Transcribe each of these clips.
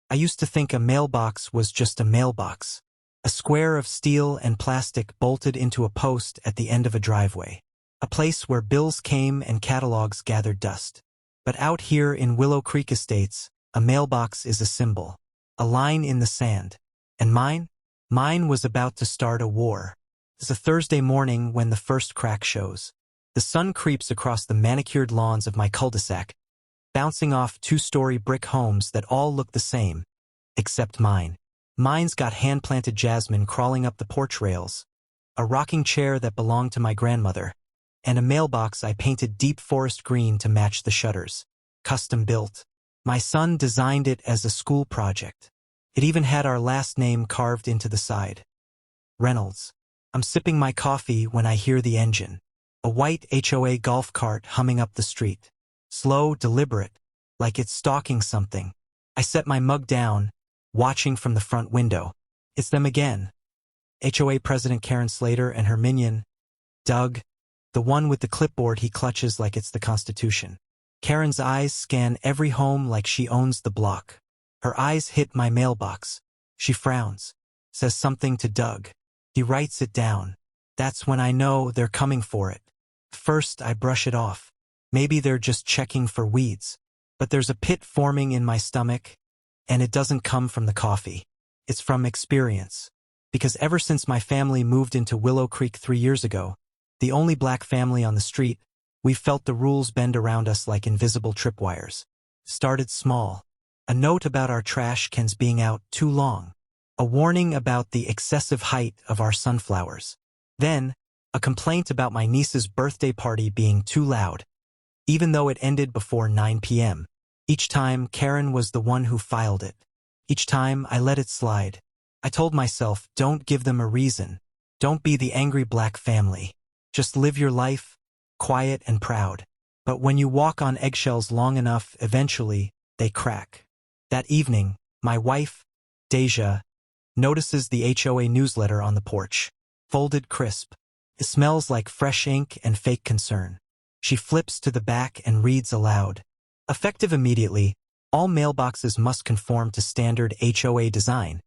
I used to think a mailbox was just a mailbox, a square of steel and plastic bolted into a post at the end of a driveway, a place where bills came and catalogs gathered dust. But out here in Willow Creek Estates, a mailbox is a symbol, a line in the sand. And mine? Mine was about to start a war. It's a Thursday morning when the first crack shows. The sun creeps across the manicured lawns of my cul-de-sac, bouncing off two-story brick homes that all look the same, except mine. Mine's got hand-planted jasmine crawling up the porch rails, a rocking chair that belonged to my grandmother, and a mailbox I painted deep forest green to match the shutters. Custom built. My son designed it as a school project. It even had our last name carved into the side. Reynolds. I'm sipping my coffee when I hear the engine. A white HOA golf cart humming up the street. Slow, deliberate, like it's stalking something. I set my mug down, watching from the front window. It's them again. HOA President Karen Slater and her minion, Doug, the one with the clipboard he clutches like it's the Constitution. Karen's eyes scan every home like she owns the block. Her eyes hit my mailbox. She frowns, says something to Doug. He writes it down. That's when I know they're coming for it. First, I brush it off. Maybe they're just checking for weeds. But there's a pit forming in my stomach, and it doesn't come from the coffee. It's from experience. Because ever since my family moved into Willow Creek 3 years ago, the only black family on the street, we've felt the rules bend around us like invisible tripwires. Started small. A note about our trash cans being out too long. A warning about the excessive height of our sunflowers. Then, a complaint about my niece's birthday party being too loud, even though it ended before 9 p.m. Each time, Karen was the one who filed it. Each time, I let it slide. I told myself, don't give them a reason. Don't be the angry black family. Just live your life, quiet and proud. But when you walk on eggshells long enough, eventually, they crack. That evening, my wife, Deja, notices the HOA newsletter on the porch. Folded crisp. It smells like fresh ink and fake concern. She flips to the back and reads aloud. Effective immediately, all mailboxes must conform to standard HOA design.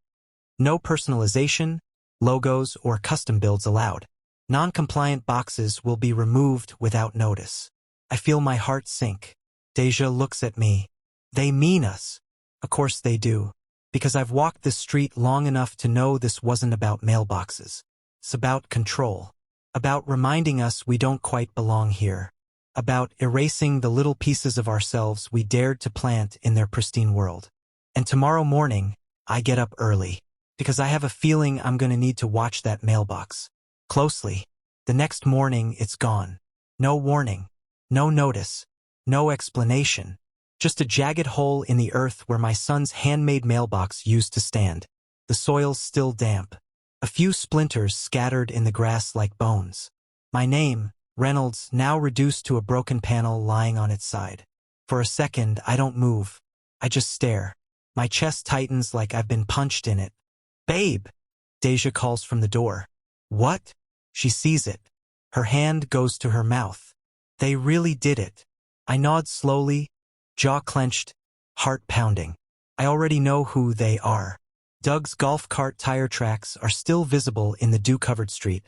No personalization, logos, or custom builds allowed. Non-compliant boxes will be removed without notice. I feel my heart sink. Deja looks at me. They mean us. Of course they do. Because I've walked this street long enough to know this wasn't about mailboxes. It's about control. About reminding us we don't quite belong here. About erasing the little pieces of ourselves we dared to plant in their pristine world. And tomorrow morning, I get up early. Because I have a feeling I'm going to need to watch that mailbox closely. The next morning, it's gone. No warning. No notice. No explanation. Just a jagged hole in the earth where my son's handmade mailbox used to stand. The soil's still damp. A few splinters scattered in the grass like bones. My name, Reynolds, now reduced to a broken panel lying on its side. For a second, I don't move. I just stare. My chest tightens like I've been punched in it. Babe! Deja calls from the door. What? She sees it. Her hand goes to her mouth. They really did it. I nod slowly, jaw clenched, heart pounding. I already know who they are. Doug's golf cart tire tracks are still visible in the dew-covered street,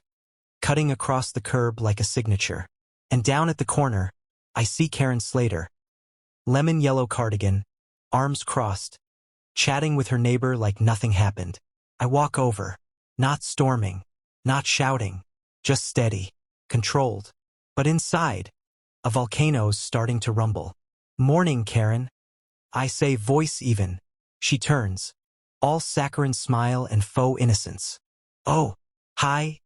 cutting across the curb like a signature. And down at the corner, I see Karen Slater. Lemon-yellow cardigan, arms crossed, chatting with her neighbor like nothing happened. I walk over, not storming, not shouting, just steady, controlled. But inside, a volcano's starting to rumble. Morning, Karen. I say, voice even. She turns, all saccharine smile and faux innocence. Oh, hi,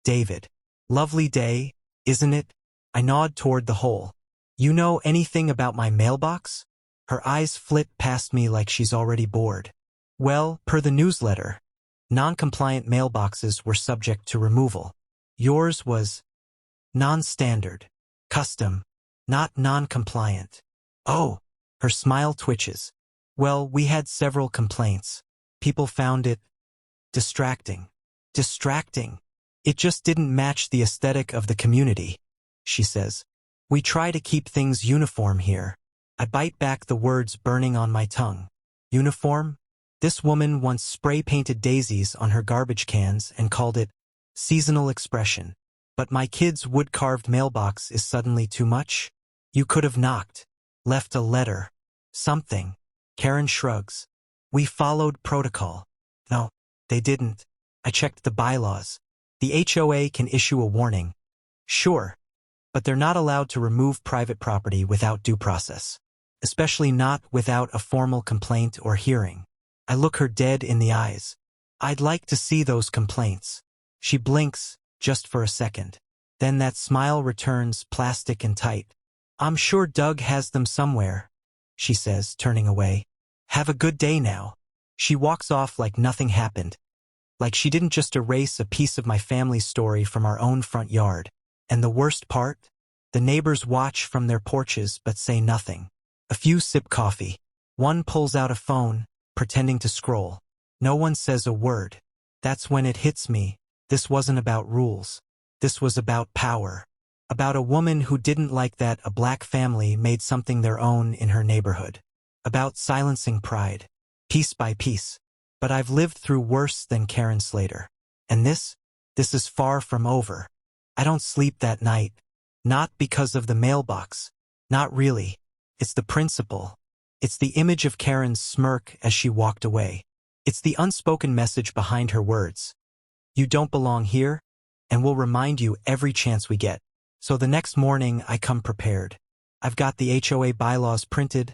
David. Lovely day, isn't it? I nod toward the hole. You know anything about my mailbox? Her eyes flit past me like she's already bored. Well, per the newsletter, non-compliant mailboxes were subject to removal. Yours was non-standard, custom, not non-compliant. Oh, her smile twitches. Well, we had several complaints. People found it distracting. Distracting. It just didn't match the aesthetic of the community, she says. We try to keep things uniform here. I bite back the words burning on my tongue. Uniform? This woman once spray-painted daisies on her garbage cans and called it seasonal expression. But my kid's wood-carved mailbox is suddenly too much? You could have knocked, left a letter, something. Karen shrugs. We followed protocol. No, they didn't. I checked the bylaws. The HOA can issue a warning. Sure, but they're not allowed to remove private property without due process. Especially not without a formal complaint or hearing. I look her dead in the eyes. I'd like to see those complaints. She blinks, just for a second. Then that smile returns, plastic and tight. I'm sure Doug has them somewhere, she says, turning away. Have a good day now. She walks off like nothing happened. Like she didn't just erase a piece of my family's story from our own front yard. And the worst part? The neighbors watch from their porches but say nothing. A few sip coffee. One pulls out a phone, pretending to scroll. No one says a word. That's when it hits me. This wasn't about rules. This was about power. About a woman who didn't like that a black family made something their own in her neighborhood. About silencing pride. Piece by piece. But I've lived through worse than Karen Slater. And this is far from over. I don't sleep that night. Not because of the mailbox. Not really. It's the principle. It's the image of Karen's smirk as she walked away. It's the unspoken message behind her words. You don't belong here, and we'll remind you every chance we get. So the next morning I come prepared. I've got the HOA bylaws printed,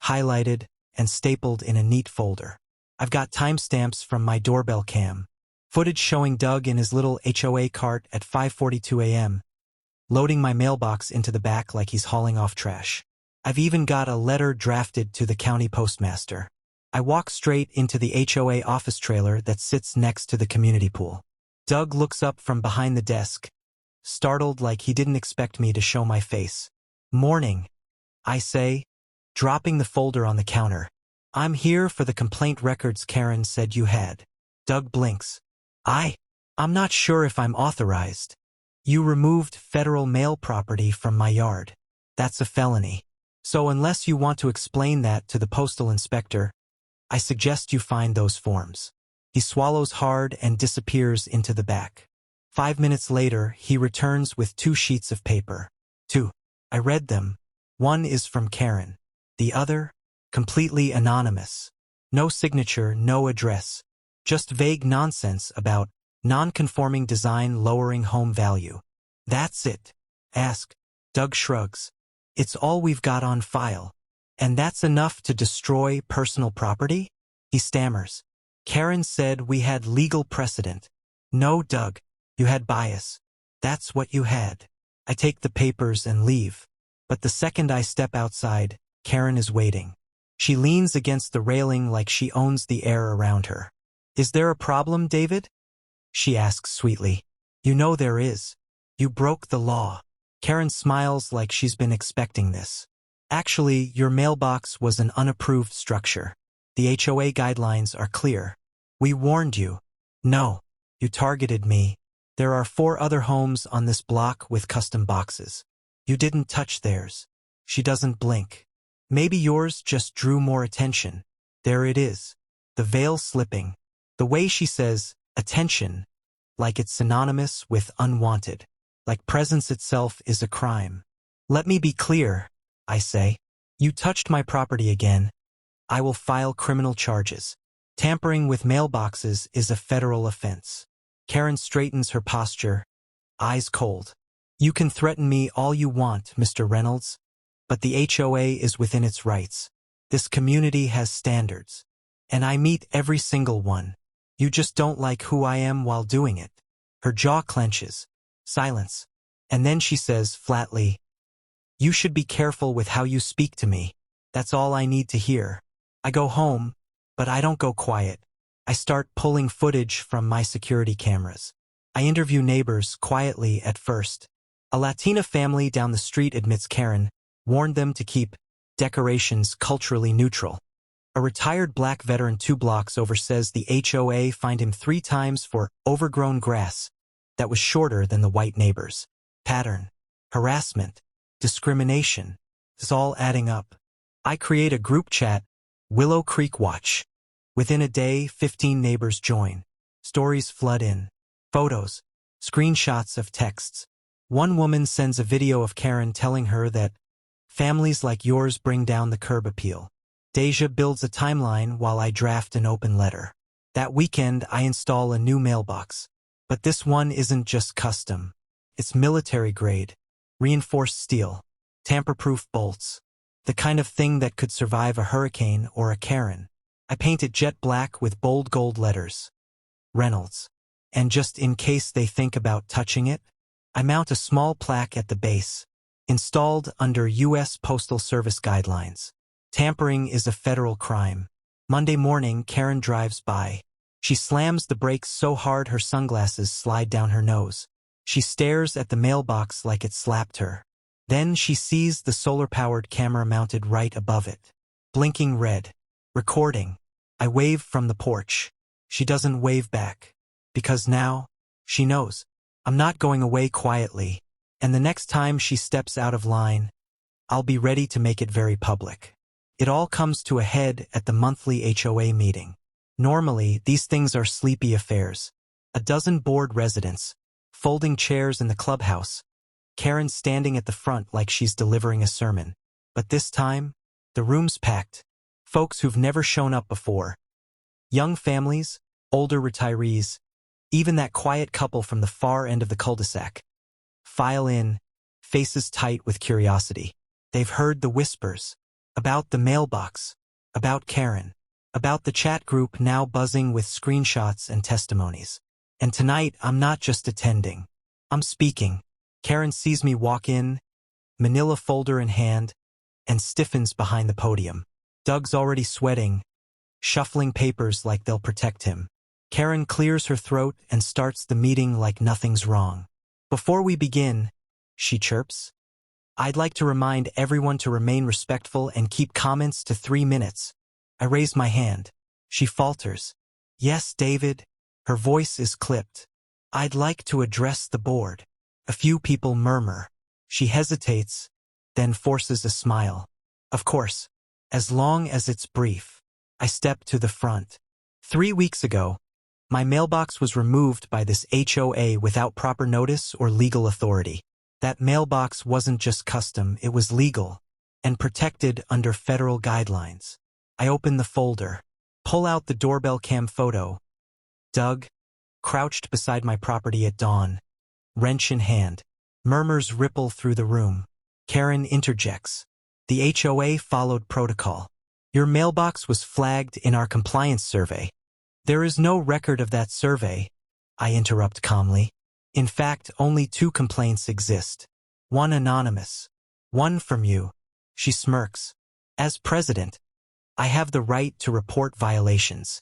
highlighted, and stapled in a neat folder. I've got timestamps from my doorbell cam. Footage showing Doug in his little HOA cart at 5:42 a.m., loading my mailbox into the back like he's hauling off trash. I've even got a letter drafted to the county postmaster. I walk straight into the HOA office trailer that sits next to the community pool. Doug looks up from behind the desk, startled like he didn't expect me to show my face. Morning, I say, dropping the folder on the counter. I'm here for the complaint records Karen said you had. Doug blinks. I'm not sure if I'm authorized. You removed federal mail property from my yard. That's a felony. So unless you want to explain that to the postal inspector, I suggest you find those forms. He swallows hard and disappears into the back. 5 minutes later, he returns with 2 sheets of paper. 2. I read them. One is from Karen. The other, completely anonymous. No signature, no address. Just vague nonsense about non-conforming design lowering home value. That's it. Ask. Doug shrugs. It's all we've got on file. And that's enough to destroy personal property? He stammers. Karen said we had legal precedent. No, Doug. You had bias. That's what you had. I take the papers and leave. But the second I step outside, Karen is waiting. She leans against the railing like she owns the air around her. Is there a problem, David? She asks sweetly. You know there is. You broke the law. Karen smiles like she's been expecting this. Actually, your mailbox was an unapproved structure. The HOA guidelines are clear. We warned you. No, you targeted me. There are 4 other homes on this block with custom boxes. You didn't touch theirs. She doesn't blink. Maybe yours just drew more attention. There it is. The veil slipping. The way she says, attention, like it's synonymous with unwanted. Like presence itself is a crime. Let me be clear, I say. You touched my property again. I will file criminal charges. Tampering with mailboxes is a federal offense. Karen straightens her posture, eyes cold. You can threaten me all you want, Mr. Reynolds, but the HOA is within its rights. This community has standards, and I meet every single one. You just don't like who I am while doing it. Her jaw clenches. Silence. And then she says flatly, you should be careful with how you speak to me. That's all I need to hear. I go home, but I don't go quiet. I start pulling footage from my security cameras. I interview neighbors quietly at first. A Latina family down the street admits Karen warned them to keep decorations culturally neutral. A retired black veteran 2 blocks over says the HOA fined him 3 times for overgrown grass that was shorter than the white neighbors. Pattern, harassment, discrimination. It's all adding up. I create a group chat, Willow Creek Watch. Within a day, 15 neighbors join. Stories flood in. Photos, screenshots of texts. One woman sends a video of Karen telling her that families like yours bring down the curb appeal. Deja builds a timeline while I draft an open letter. That weekend, I install a new mailbox. But this one isn't just custom. It's military grade, reinforced steel, tamper-proof bolts, the kind of thing that could survive a hurricane or a Karen. I paint it jet black with bold gold letters. Reynolds. And just in case they think about touching it, I mount a small plaque at the base, installed under U.S. Postal Service guidelines. Tampering is a federal crime. Monday morning, Karen drives by. She slams the brakes so hard her sunglasses slide down her nose. She stares at the mailbox like it slapped her. Then she sees the solar-powered camera mounted right above it. Blinking red. Recording. I wave from the porch. She doesn't wave back. Because now, she knows. I'm not going away quietly. And the next time she steps out of line, I'll be ready to make it very public. It all comes to a head at the monthly HOA meeting. Normally, these things are sleepy affairs. A dozen bored residents, folding chairs in the clubhouse, Karen standing at the front like she's delivering a sermon. But this time, the room's packed. Folks who've never shown up before. Young families, older retirees, even that quiet couple from the far end of the cul-de-sac. File in, faces tight with curiosity. They've heard the whispers. About the mailbox. About Karen. About the chat group now buzzing with screenshots and testimonies. And tonight, I'm not just attending. I'm speaking. Karen sees me walk in, manila folder in hand, and stiffens behind the podium. Doug's already sweating, shuffling papers like they'll protect him. Karen clears her throat and starts the meeting like nothing's wrong. Before we begin, she chirps, I'd like to remind everyone to remain respectful and keep comments to 3 minutes. I raise my hand. She falters. Yes, David. Her voice is clipped. I'd like to address the board. A few people murmur. She hesitates, then forces a smile. Of course, as long as it's brief. I step to the front. 3 weeks ago, my mailbox was removed by this HOA without proper notice or legal authority. That mailbox wasn't just custom, it was legal and protected under federal guidelines. I open the folder, pull out the doorbell cam photo. Doug, crouched beside my property at dawn, wrench in hand. Murmurs ripple through the room. Karen interjects. The HOA followed protocol. Your mailbox was flagged in our compliance survey. There is no record of that survey, I interrupt calmly. In fact, only 2 complaints exist. One anonymous. One from you. She smirks. As president, I have the right to report violations.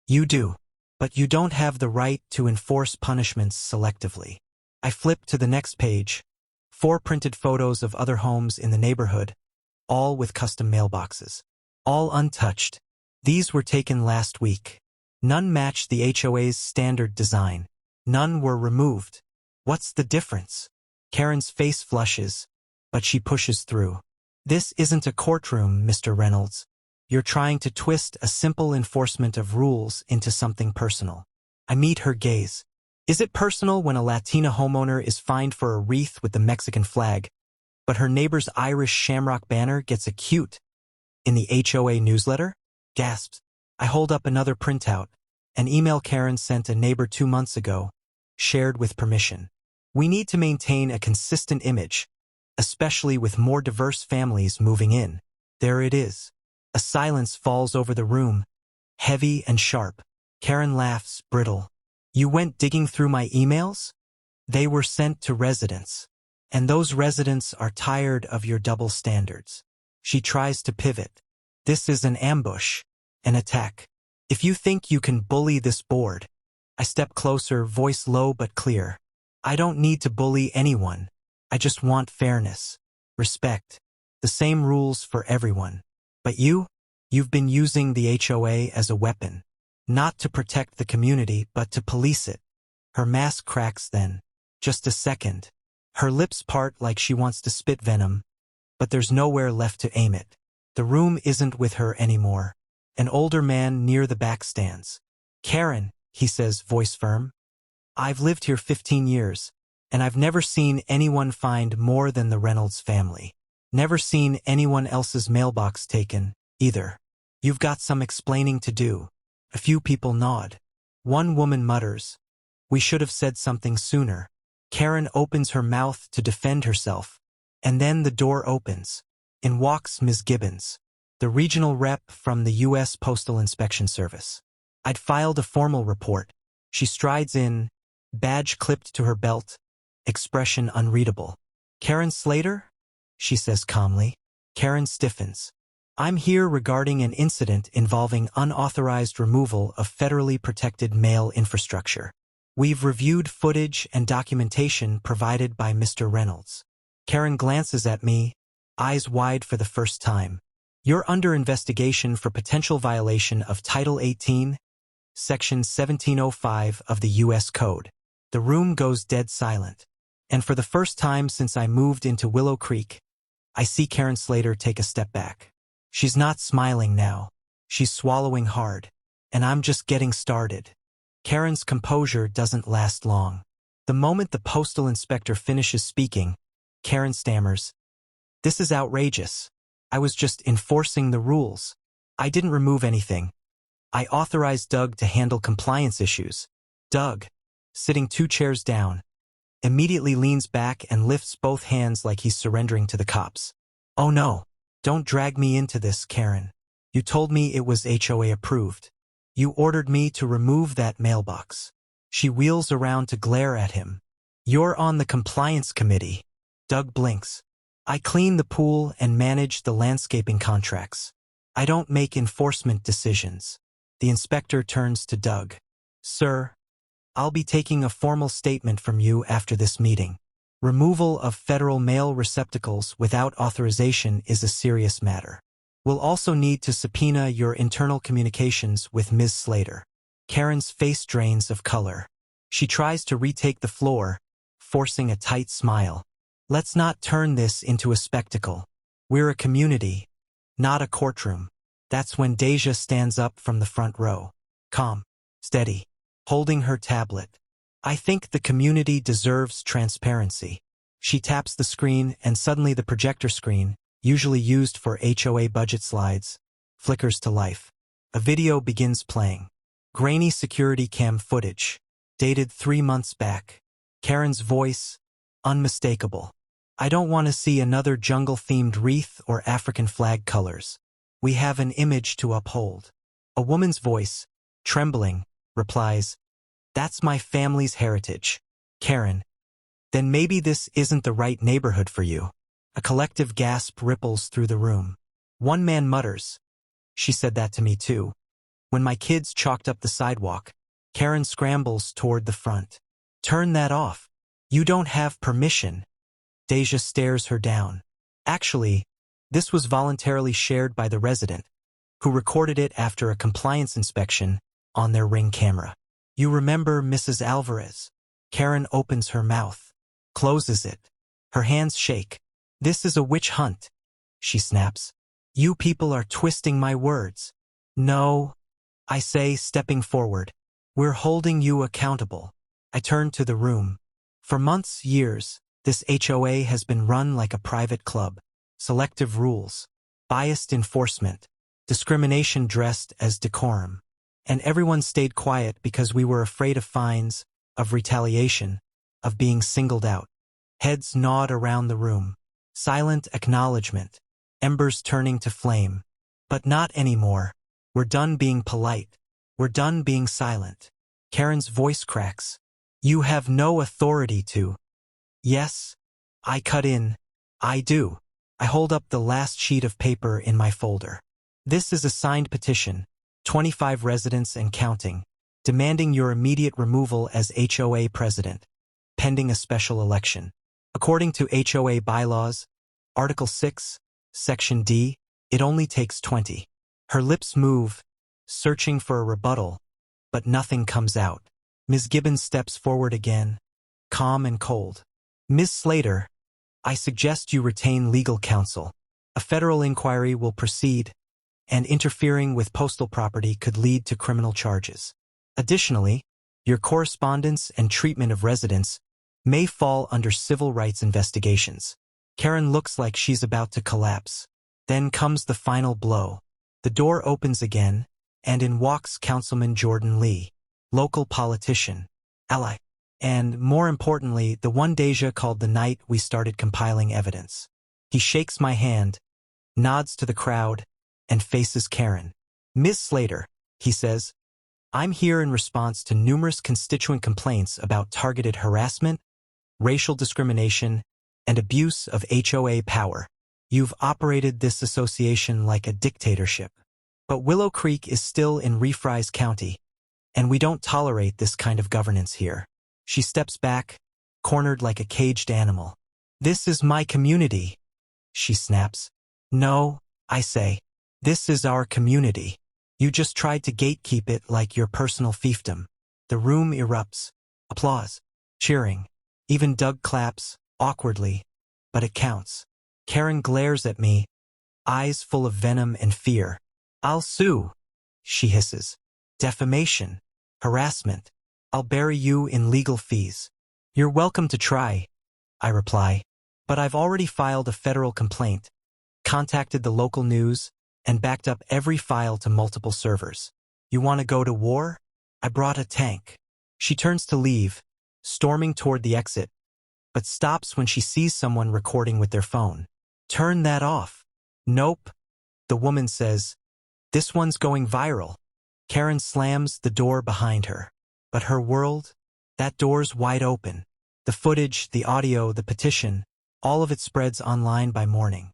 You do. But you don't have the right to enforce punishments selectively. I flip to the next page. 4 printed photos of other homes in the neighborhood, all with custom mailboxes. All untouched. These were taken last week. None matched the HOA's standard design. None were removed. What's the difference? Karen's face flushes, but she pushes through. This isn't a courtroom, Mr. Reynolds. You're trying to twist a simple enforcement of rules into something personal. I meet her gaze. Is it personal when a Latina homeowner is fined for a wreath with the Mexican flag, but her neighbor's Irish shamrock banner gets a cute in the HOA newsletter? Gasps. I hold up another printout, an email Karen sent a neighbor 2 months ago, shared with permission. We need to maintain a consistent image, especially with more diverse families moving in. There it is. A silence falls over the room, heavy and sharp. Karen laughs, brittle. You went digging through my emails? They were sent to residents. And those residents are tired of your double standards. She tries to pivot. This is an ambush, an attack. If you think you can bully this board. I step closer, voice low but clear. I don't need to bully anyone. I just want fairness, respect, the same rules for everyone. But you've been using the HOA as a weapon, not to protect the community but to police it. Her mask cracks then. Just a second. Her lips part like she wants to spit venom, but there's nowhere left to aim it. The room isn't with her anymore. An older man near the back stands. Karen, he says, voice firm. I've lived here 15 years, and I've never seen anyone fined more than the Reynolds family. Never seen anyone else's mailbox taken, either. You've got some explaining to do. A few people nod. One woman mutters, we should have said something sooner. Karen opens her mouth to defend herself, and then the door opens. In walks Ms. Gibbons, the regional rep from the U.S. Postal Inspection Service. I'd filed a formal report. She strides in, badge clipped to her belt, expression unreadable. Karen Slater? She says calmly. Karen stiffens. I'm here regarding an incident involving unauthorized removal of federally protected mail infrastructure. We've reviewed footage and documentation provided by Mr. Reynolds. Karen glances at me, eyes wide for the first time. You're under investigation for potential violation of Title 18, Section 1705 of the U.S. Code. The room goes dead silent. And for the first time since I moved into Willow Creek, I see Karen Slater take a step back. She's not smiling now. She's swallowing hard. And I'm just getting started. Karen's composure doesn't last long. The moment the postal inspector finishes speaking, Karen stammers, this is outrageous. I was just enforcing the rules. I didn't remove anything. I authorized Doug to handle compliance issues. Doug, sitting 2 chairs down, immediately leans back and lifts both hands like he's surrendering to the cops. Oh no, don't drag me into this, Karen. You told me it was HOA approved. You ordered me to remove that mailbox. She wheels around to glare at him. You're on the compliance committee. Doug blinks. I clean the pool and manage the landscaping contracts. I don't make enforcement decisions. The inspector turns to Doug. Sir, I'll be taking a formal statement from you after this meeting. Removal of federal mail receptacles without authorization is a serious matter. We'll also need to subpoena your internal communications with Ms. Slater. Karen's face drains of color. She tries to retake the floor, forcing a tight smile. Let's not turn this into a spectacle. We're a community, not a courtroom. That's when Deja stands up from the front row. Calm, steady, holding her tablet. I think the community deserves transparency. She taps the screen and suddenly the projector screen, usually used for HOA budget slides, flickers to life. A video begins playing. Grainy security cam footage, dated 3 months back. Karen's voice, unmistakable. I don't want to see another jungle-themed wreath or African flag colors. We have an image to uphold. A woman's voice, trembling, replies, that's my family's heritage. Karen, then maybe this isn't the right neighborhood for you. A collective gasp ripples through the room. One man mutters, she said that to me too. When my kids chalked up the sidewalk, Karen scrambles toward the front. Turn that off. You don't have permission. Deja stares her down. Actually, this was voluntarily shared by the resident, who recorded it after a compliance inspection on their Ring camera. You remember Mrs. Alvarez? Karen opens her mouth, closes it. Her hands shake. This is a witch hunt, she snaps. You people are twisting my words. No, I say, stepping forward. We're holding you accountable. I turn to the room. For months, years, this HOA has been run like a private club. Selective rules, biased enforcement, discrimination dressed as decorum. And everyone stayed quiet because we were afraid of fines, of retaliation, of being singled out. Heads nod around the room. Silent acknowledgement. Embers turning to flame. But not anymore. We're done being polite. We're done being silent. Karen's voice cracks. You have no authority to. Yes, I cut in. I do. I hold up the last sheet of paper in my folder. This is a signed petition, 25 residents and counting, demanding your immediate removal as HOA president, pending a special election. According to HOA bylaws, Article 6, Section D, it only takes 20. Her lips move, searching for a rebuttal, but nothing comes out. Ms. Gibbons steps forward again, calm and cold. Ms. Slater, I suggest you retain legal counsel. A federal inquiry will proceed. and interfering with postal property could lead to criminal charges. Additionally, your correspondence and treatment of residents may fall under civil rights investigations. Karen looks like she's about to collapse. Then comes the final blow. The door opens again, and in walks Councilman Jordan Lee, local politician, ally, and, more importantly, the one Deja called the night we started compiling evidence. He shakes my hand, nods to the crowd, and faces Karen. "Ms. Slater," he says, "I'm here in response to numerous constituent complaints about targeted harassment, racial discrimination, and abuse of HOA power. You've operated this association like a dictatorship. But Willow Creek is still in Refrise County, and we don't tolerate this kind of governance here." She steps back, cornered like a caged animal. "This is my community," she snaps. "No," I say. "This is our community. You just tried to gatekeep it like your personal fiefdom." The room erupts. Applause. Cheering. Even Doug claps, awkwardly, but it counts. Karen glares at me, eyes full of venom and fear. "I'll sue," she hisses. "Defamation. Harassment. I'll bury you in legal fees." "You're welcome to try," I reply. "But I've already filed a federal complaint, contacted the local news, and backed up every file to multiple servers. You want to go to war? I brought a tank." She turns to leave, storming toward the exit, but stops when she sees someone recording with their phone. "Turn that off." "Nope," the woman says. "This one's going viral." Karen slams the door behind her. But her world? That door's wide open. The footage, the audio, the petition, all of it spreads online by morning.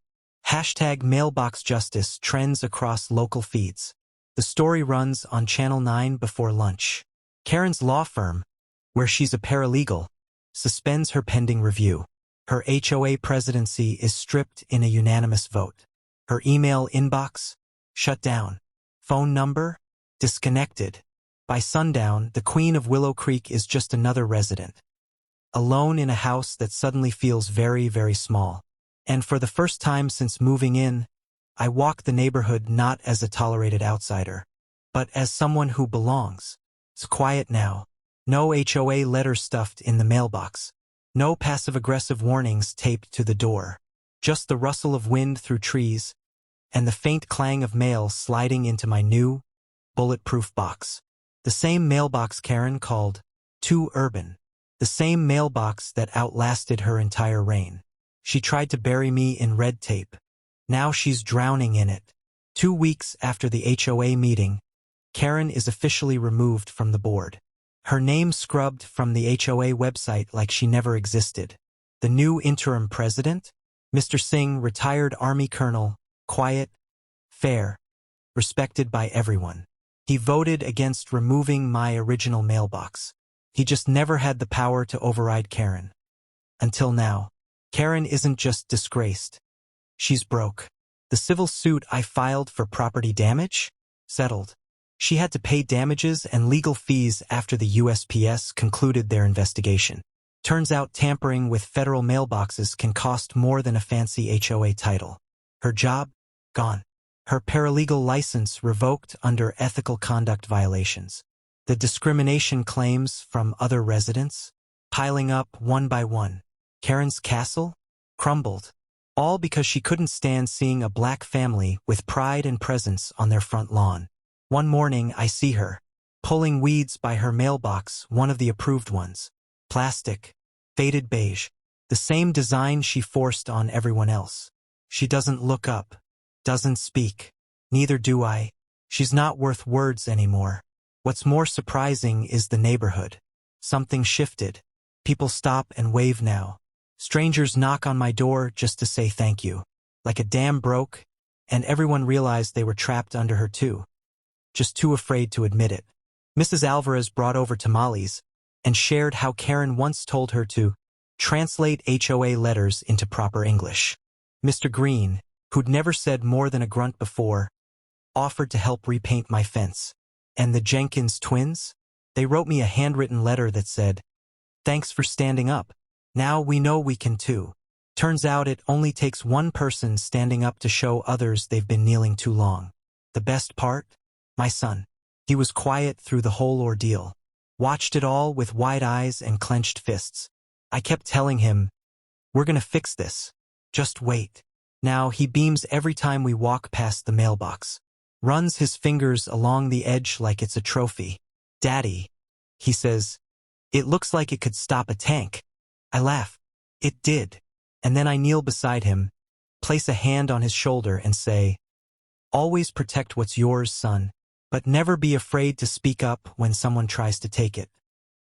#Mailbox Justice trends across local feeds. The story runs on Channel 9 before lunch. Karen's law firm, where she's a paralegal, suspends her pending review. Her HOA presidency is stripped in a unanimous vote. Her email inbox? Shut down. Phone number? Disconnected. By sundown, the Queen of Willow Creek is just another resident, alone in a house that suddenly feels very, very small. And for the first time since moving in, I walk the neighborhood not as a tolerated outsider, but as someone who belongs. It's quiet now. No HOA letters stuffed in the mailbox. No passive-aggressive warnings taped to the door. Just the rustle of wind through trees, and the faint clang of mail sliding into my new, bulletproof box. The same mailbox Karen called too urban. The same mailbox that outlasted her entire reign. She tried to bury me in red tape. Now she's drowning in it. 2 weeks after the HOA meeting, Karen is officially removed from the board. Her name scrubbed from the HOA website like she never existed. The new interim president? Mr. Singh, retired Army colonel, quiet, fair, respected by everyone. He voted against removing my original mailbox. He just never had the power to override Karen. Until now. Karen isn't just disgraced. She's broke. The civil suit I filed for property damage? Settled. She had to pay damages and legal fees after the USPS concluded their investigation. Turns out tampering with federal mailboxes can cost more than a fancy HOA title. Her job? Gone. Her paralegal license revoked under ethical conduct violations. The discrimination claims from other residents? Piling up one by one. Karen's castle? Crumbled. All because she couldn't stand seeing a black family with pride and presence on their front lawn. One morning I see her, pulling weeds by her mailbox, one of the approved ones. Plastic, faded beige, the same design she forced on everyone else. She doesn't look up, doesn't speak. Neither do I. She's not worth words anymore. What's more surprising is the neighborhood. Something shifted. People stop and wave now. Strangers knock on my door just to say thank you. Like a dam broke, and everyone realized they were trapped under her too. Just too afraid to admit it. Mrs. Alvarez brought over tamales and shared how Karen once told her to translate HOA letters into proper English. Mr. Green, who'd never said more than a grunt before, offered to help repaint my fence. And the Jenkins twins? They wrote me a handwritten letter that said, "Thanks for standing up. Now we know we can too." Turns out it only takes one person standing up to show others they've been kneeling too long. The best part? My son. He was quiet through the whole ordeal. Watched it all with wide eyes and clenched fists. I kept telling him, "We're gonna fix this. Just wait." Now he beams every time we walk past the mailbox. Runs his fingers along the edge like it's a trophy. "Daddy," he says, "it looks like it could stop a tank." I laugh. It did. And then I kneel beside him, place a hand on his shoulder and say, "Always protect what's yours, son, but never be afraid to speak up when someone tries to take it.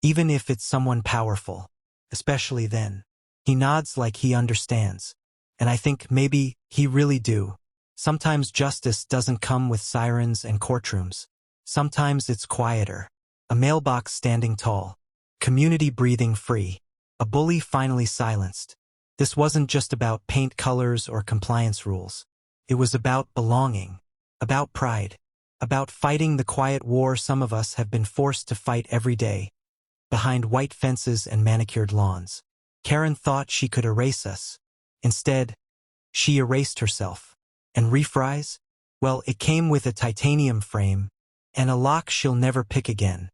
Even if it's someone powerful. Especially then." He nods like he understands. And I think maybe he really do. Sometimes justice doesn't come with sirens and courtrooms. Sometimes it's quieter. A mailbox standing tall. Community breathing free. A bully finally silenced. This wasn't just about paint colors or compliance rules. It was about belonging. About pride. About fighting the quiet war some of us have been forced to fight every day. Behind white fences and manicured lawns. Karen thought she could erase us. Instead, she erased herself. And refries? Well, it came with a titanium frame and a lock she'll never pick again.